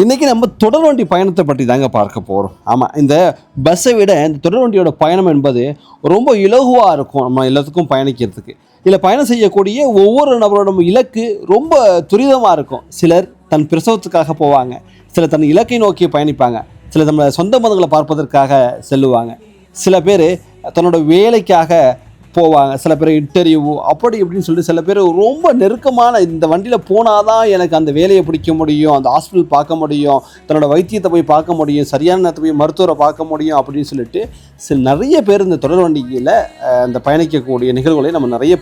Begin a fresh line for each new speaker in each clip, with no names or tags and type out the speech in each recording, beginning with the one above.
இன்றைக்கி நம்ம தொடர்வண்டி பயணத்தை பற்றி தாங்க பார்க்க போகிறோம். ஆமாம், இந்த பஸ்ஸை விட இந்த தொடர்வண்டியோட பயணம் என்பது ரொம்ப இலகுவாக இருக்கும் நம்ம எல்லாத்துக்கும் பயணிக்கிறதுக்கு. இதில் பயணம் செய்யக்கூடிய ஒவ்வொரு நபரோட இலக்கு ரொம்ப துரிதமாக இருக்கும். சிலர் தன் பிரசவத்துக்காக போவாங்க, சிலர் தன் இலக்கை நோக்கி பயணிப்பாங்க, சிலர் நம்ம சொந்த பந்தங்களை பார்ப்பதற்காக செல்லுவாங்க, சில பேர் தன்னோட வேலைக்காக போவாங்க, சில பேர் இன்டர்வியூ அப்படி இப்படின்னு சொல்லிட்டு சில பேர் ரொம்ப நெருக்கமான இந்த வண்டியில் போனால் தான் எனக்கு அந்த வேலையை பிடிக்க முடியும், அந்த ஹாஸ்பிட்டல் பார்க்க முடியும், தன்னோட வைத்தியத்தை போய் பார்க்க முடியும், சரியான நேரத்தை போய் மருத்துவரை பார்க்க முடியும் அப்படின்னு சொல்லிட்டு நிறைய பேர் இந்த தொடர் வண்டியில் அந்த பயணிக்கக்கூடிய நிகழ்வுகளை நம்ம நிறைய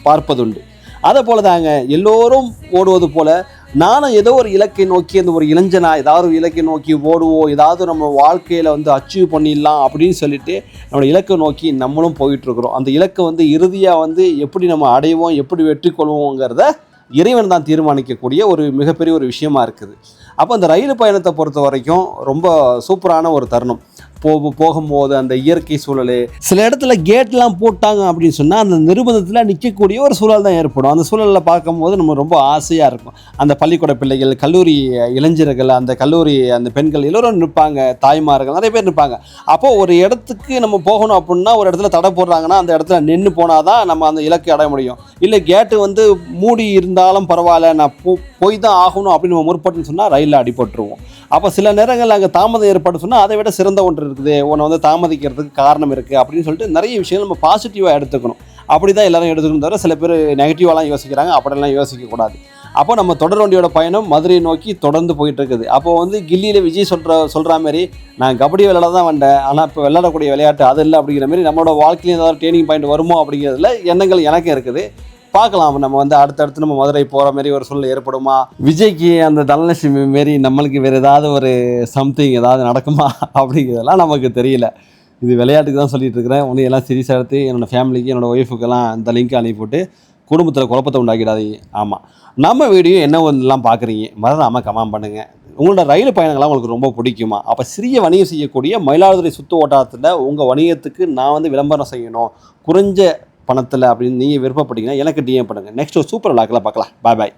பார்ப்பதுண்டு. அதை போல தாங்க எல்லோரும் ஓடுவது போல் நானும் ஏதோ ஒரு இலக்கை நோக்கி அந்த ஒரு இளைஞனா ஏதாவது ஒரு இலக்கை நோக்கி ஓடுவோம், ஏதாவது நம்ம வாழ்க்கையில் அச்சீவ் பண்ணிடலாம் அப்படின்னு சொல்லிட்டு நம்மளோட இலக்கை நோக்கி நம்மளும் போயிட்டுருக்குறோம். அந்த இலக்கை இறுதியாக எப்படி நம்ம அடைவோம், எப்படி வெற்றி கொள்வோங்கிறத இறைவன் தான் தீர்மானிக்கக்கூடிய ஒரு மிகப்பெரிய ஒரு விஷயமா இருக்குது. அப்போ அந்த ரயில் பயணத்தை பொறுத்த வரைக்கும் ரொம்ப சூப்பரான ஒரு தருணம். போகும்போது அந்த இயற்கை சூழல், சில இடத்துல கேட்லாம் போட்டாங்க அப்படின்னு சொன்னால் அந்த நிர்பந்தத்தில் நிற்கக்கூடிய ஒரு சூழல் தான் ஏற்படும். அந்த சூழலில் பார்க்கும்போது நம்ம ரொம்ப ஆசையாக இருக்கும். அந்த பள்ளிக்கூட பிள்ளைகள், கல்லூரி இளைஞர்கள், அந்த கல்லூரி அந்த பெண்கள் எல்லோரும் நிற்பாங்க, தாய்மார்கள் நிறைய பேர் நிற்பாங்க. அப்போது ஒரு இடத்துக்கு நம்ம போகணும் அப்படின்னா ஒரு இடத்துல தடை போடுறாங்கன்னா அந்த இடத்துல நின்று போனால் தான் நம்ம அந்த இலக்கை அடைய முடியும். இல்லை கேட்டு மூடி இருந்தாலும் பரவாயில்ல, நான் போய் தான் ஆகணும் அப்படின்னு நம்ம முற்பட்டுன்னு சொன்னால் ரயிலில் அடிபட்டுருவோம். அப்போ சில நேரங்கள் அங்கே தாமதம் ஏற்பட்டு சொன்னால் அதை விட சிறந்த ஒன்று இருக்குது, உன்னை தாமதிக்கிறதுக்கு காரணம் இருக்குது அப்படின்னு சொல்லிட்டு நிறைய விஷயங்கள் நம்ம பாசிட்டிவாக எடுத்துக்கணும். அப்படி தான் எல்லோரும் எடுத்துக்கணும், தவிர சில பேர் நெகட்டிவாலாம் யோசிக்கிறாங்க. அப்படிலாம் யோசிக்கக்கூடாது. அப்போ நம்ம தொடர் வண்டியோட பயணம் மதுரையை நோக்கி தொடர்ந்து போயிட்டு இருக்குது. அப்போது கில்லியில் விஜய் சொல்கிற மாதிரி நான் கபடி விளையாட தான் வந்தேன், ஆனால் இப்போ விளையாடக்கூடிய விளையாட்டு அது இல்லை அப்படிங்கிற மாதிரி நம்மளோட வாழ்க்கையில் ஏதாவது ட்ரெயினிங் பாயிண்ட் வருமோ அப்படிங்கிறதுல எண்ணங்கள் எனக்கும் இருக்குது. பார்க்கலாம், நம்ம அடுத்தடுத்து நம்ம மதுரை போகிற மாதிரி ஒரு சூழ்நிலை ஏற்படுமா, விஜய்க்கு அந்த தனலட்சுமி மாரி நம்மளுக்கு வேறு ஏதாவது ஒரு சம்திங் ஏதாவது நடக்குமா அப்படிங்கிறதெல்லாம் நமக்கு தெரியல. இது விளையாட்டுக்கு தான் சொல்லிட்டு இருக்கிறேன். ஒன்று எல்லாம் சீரியஸாக எடுத்து என்னோடய ஃபேமிலிக்கு, என்னோடய ஒய்ஃபுக்கெல்லாம் இந்த லிங்க் அனுப்பிவிட்டு குடும்பத்தில் குழப்பத்தை உண்டாக்கிடாதீங்க. ஆமாம், நம்ம வீடியோ என்ன ஒன்றுலாம் பார்க்குறீங்க மறக்காமல் கமெண்ட் பண்ணுங்கள். உங்களோட ரயில் பயணங்கள்லாம் உங்களுக்கு ரொம்ப பிடிக்குமா? அப்போ சிறிய வணிகம் செய்யக்கூடிய மயிலாடுதுறை சுற்று வட்டாரத்தில் உங்கள் வணிகத்துக்கு நான் விளம்பரம் செய்யணும் குறைஞ்ச பணத்தில் அப்படின்னு நீங்கள் விருப்பப்பட்டீங்கன்னா எனக்கு டிஎம் பண்ணுங்கள். நெக்ஸ்ட் ஒரு சூப்பர் விளாக்கில் பார்க்கலாம். பாய் பாய்.